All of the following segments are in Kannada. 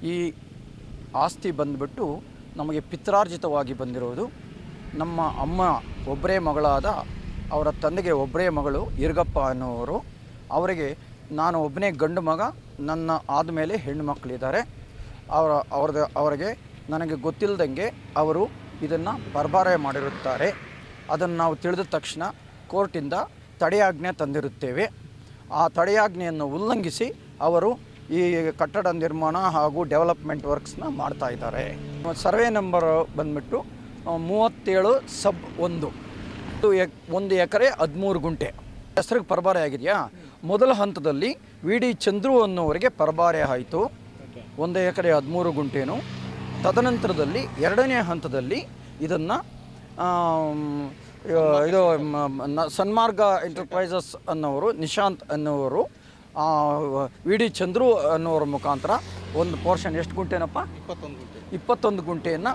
ಈ ಆಸ್ತಿ ಬಂದುಬಿಟ್ಟು ನಮಗೆ ಪಿತ್ರಾರ್ಜಿತವಾಗಿ ಬಂದಿರೋದು. ನಮ್ಮ ಅಮ್ಮ ಒಬ್ಬರೇ ಮಗಳಾದ ಅವರ ತಂದೆಗೆ ಒಬ್ಬರೇ ಮಗಳು ಇರ್ಗಪ್ಪ ಅನ್ನೋರು. ಅವರಿಗೆ ನಾನು ಒಬ್ಬನೇ ಗಂಡು ಮಗ, ನನ್ನ ಆದಮೇಲೆ ಹೆಣ್ಣು ಮಕ್ಕಳಿದ್ದಾರೆ. ಅವರಿಗೆ ನನಗೆ ಗೊತ್ತಿಲ್ಲದಂಗೆ ಅವರು ಇದನ್ನು ಪರಭಾರೆ ಮಾಡಿರುತ್ತಾರೆ. ಅದನ್ನು ನಾವು ತಿಳಿದ ತಕ್ಷಣ ಕೋರ್ಟಿಂದ ತಡೆಯಾಜ್ಞೆ ತಂದಿರುತ್ತೇವೆ. ಆ ತಡೆಯಾಜ್ಞೆಯನ್ನು ಉಲ್ಲಂಘಿಸಿ ಅವರು ಈ ಕಟ್ಟಡ ನಿರ್ಮಾಣ ಹಾಗೂ ಡೆವಲಪ್ಮೆಂಟ್ ವರ್ಕ್ಸ್ನ ಮಾಡ್ತಾ ಇದ್ದಾರೆ. ಸರ್ವೆ ನಂಬರ್ ಬಂದುಬಿಟ್ಟು 37/1 1 ಎಕರೆ 13 ಗುಂಟೆ ಹೆಸರಿಗೆ ಪರಭಾರೆ ಆಗಿದೆಯಾ. ಮೊದಲ ಹಂತದಲ್ಲಿ ವಿ ಡಿ ಚಂದ್ರು ಅನ್ನೋವರಿಗೆ ಪರಭಾರೆ ಆಯಿತು 1 ಎಕರೆ 13 ಗುಂಟೆನು. ತದನಂತರದಲ್ಲಿ ಎರಡನೇ ಹಂತದಲ್ಲಿ ಇದನ್ನು ಇದು ಸನ್ಮಾರ್ಗ ಎಂಟರ್ಪ್ರೈಸಸ್ ಅನ್ನೋರು, ನಿಶಾಂತ್ ಅನ್ನೋರು ವಿ ಡಿ ಚಂದ್ರು ಅನ್ನೋರ ಮುಖಾಂತರ ಒಂದು ಪೋರ್ಷನ್ ಎಷ್ಟು ಗುಂಟೆನಪ್ಪ 21 ಗುಂಟೆಯನ್ನು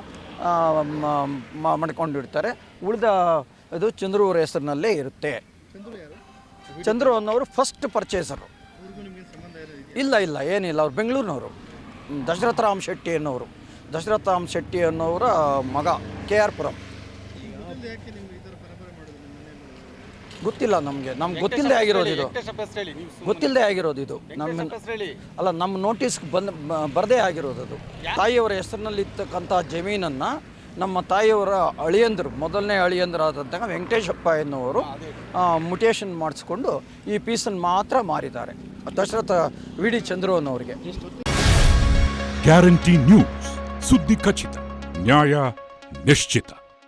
ಮಾಡ್ಕೊಂಡಿರ್ತಾರೆ. ಉಳಿದ ಇದು ಚಂದ್ರು ಅವರ ಹೆಸರಿನಲ್ಲೇ ಇರುತ್ತೆ. ಚಂದ್ರು ಅನ್ನೋರು ಫಸ್ಟ್ ಪರ್ಚೇಸರು. ಇಲ್ಲ ಏನಿಲ್ಲ, ಅವ್ರು ಬೆಂಗಳೂರಿನವರು. ದಶರಥ ರಾಮ್ ಶೆಟ್ಟಿ ಅನ್ನೋರು, ದಶರಥ ರಾಮ್ ಶೆಟ್ಟಿ ಅನ್ನೋರ ಮಗ KR ಪುರಂ. ಗೊತ್ತಿಲ್ಲ ನಮಗೆ ಗೊತ್ತಿಲ್ಲದೆ ಆಗಿರೋದು ಇದು, ಗೊತ್ತಿಲ್ಲದೆ ಆಗಿರೋದು ಇದು. ನಮ್ಮ ನೋಟಿಸ್ಗೆ ಬರದೇ ಆಗಿರೋದು ಅದು. ತಾಯಿಯವರ ಹೆಸರಿನಲ್ಲಿ ಇರ್ತಕ್ಕಂಥ ಜಮೀನನ್ನು ನಮ್ಮ ತಾಯಿಯವರ ಅಳಿಯಂದರು, ಮೊದಲನೇ ಅಳಿಯಂದರಾದಂತಹ ವೆಂಕಟೇಶಪ್ಪ ಎನ್ನುವರು ಮುಟೇಷನ್ ಮಾಡಿಸ್ಕೊಂಡು ಈ ಪೀಸನ್ನು ಮಾತ್ರ ಮಾರಿದ್ದಾರೆ ದಶರಥ ವಿ ಡಿ ಚಂದ್ರು ಅನ್ನೋರಿಗೆ. ಗ್ಯಾರಂಟಿ ನ್ಯೂಸ್, ಸುದ್ದಿ ಖಚಿತ, ನ್ಯಾಯ ನಿಶ್ಚಿತ.